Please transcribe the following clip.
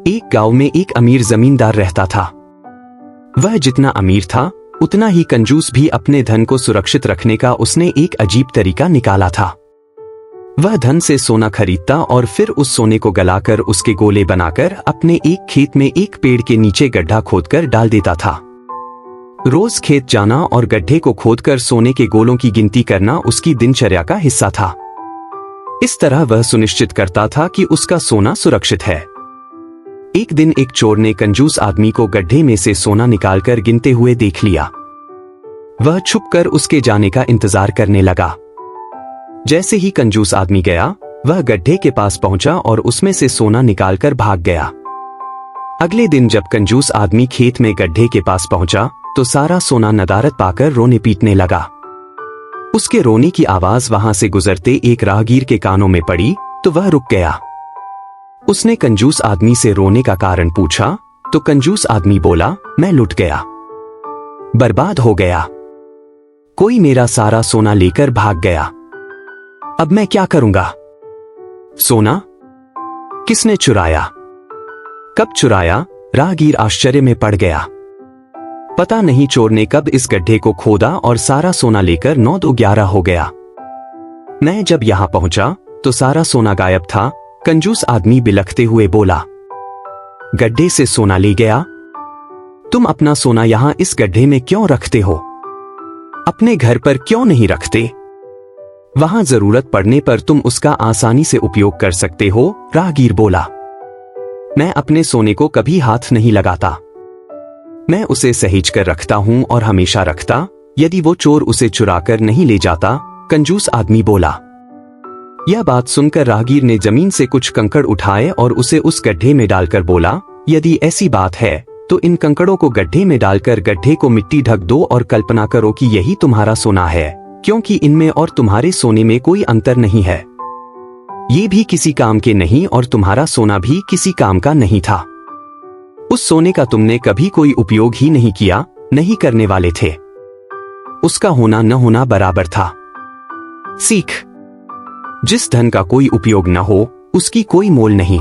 एक गांव में एक अमीर जमींदार रहता था। वह जितना अमीर था उतना ही कंजूस भी। अपने धन को सुरक्षित रखने का उसने एक अजीब तरीका निकाला था। वह धन से सोना खरीदता और फिर उस सोने को गलाकर उसके गोले बनाकर अपने एक खेत में एक पेड़ के नीचे गड्ढा खोदकर डाल देता था। रोज खेत जाना और गड्ढे को खोदकर सोने के गोलों की गिनती करना उसकी दिनचर्या का हिस्सा था। इस तरह वह सुनिश्चित करता था कि उसका सोना सुरक्षित है। एक दिन एक चोर ने कंजूस आदमी को गड्ढे में से सोना निकालकर गिनते हुए देख लिया। वह छुपकर उसके जाने का इंतजार करने लगा। जैसे ही कंजूस आदमी गया, वह गड्ढे के पास पहुंचा और उसमें से सोना निकालकर भाग गया। अगले दिन जब कंजूस आदमी खेत में गड्ढे के पास पहुंचा तो सारा सोना नदारद पाकर रोने पीटने लगा। उसके रोने की आवाज वहां से गुजरते एक राहगीर के कानों में पड़ी तो वह रुक गया। उसने कंजूस आदमी से रोने का कारण पूछा तो कंजूस आदमी बोला, मैं लुट गया, बर्बाद हो गया। कोई मेरा सारा सोना लेकर भाग गया। अब मैं क्या करूंगा? सोना किसने चुराया? कब चुराया? राहगीर आश्चर्य में पड़ गया। पता नहीं चोर ने कब इस गड्ढे को खोदा और सारा सोना लेकर 9-11 हो गया। मैं जब यहां पहुंचा तो सारा सोना गायब था। कंजूस आदमी बिलखते हुए बोला, गड्ढे से सोना ले गया? तुम अपना सोना यहां इस गड्ढे में क्यों रखते हो? अपने घर पर क्यों नहीं रखते? वहां जरूरत पड़ने पर तुम उसका आसानी से उपयोग कर सकते हो। राहगीर बोला, मैं अपने सोने को कभी हाथ नहीं लगाता। मैं उसे सहेज कर रखता हूं और हमेशा रखता, यदि वो चोर उसे चुराकर नहीं ले जाता। कंजूस आदमी बोला। यह बात सुनकर राहगीर ने जमीन से कुछ कंकड़ उठाए और उसे उस गड्ढे में डालकर बोला, यदि ऐसी बात है तो इन कंकड़ों को गड्ढे में डालकर गड्ढे को मिट्टी ढक दो और कल्पना करो कि यही तुम्हारा सोना है, क्योंकि इनमें और तुम्हारे सोने में कोई अंतर नहीं है। ये भी किसी काम के नहीं और तुम्हारा सोना भी किसी काम का नहीं था। उस सोने का तुमने कभी कोई उपयोग ही नहीं किया, नहीं करने वाले थे। उसका होना न होना बराबर था। सीख, जिस धन का कोई उपयोग न हो उसकी कोई मोल नहीं।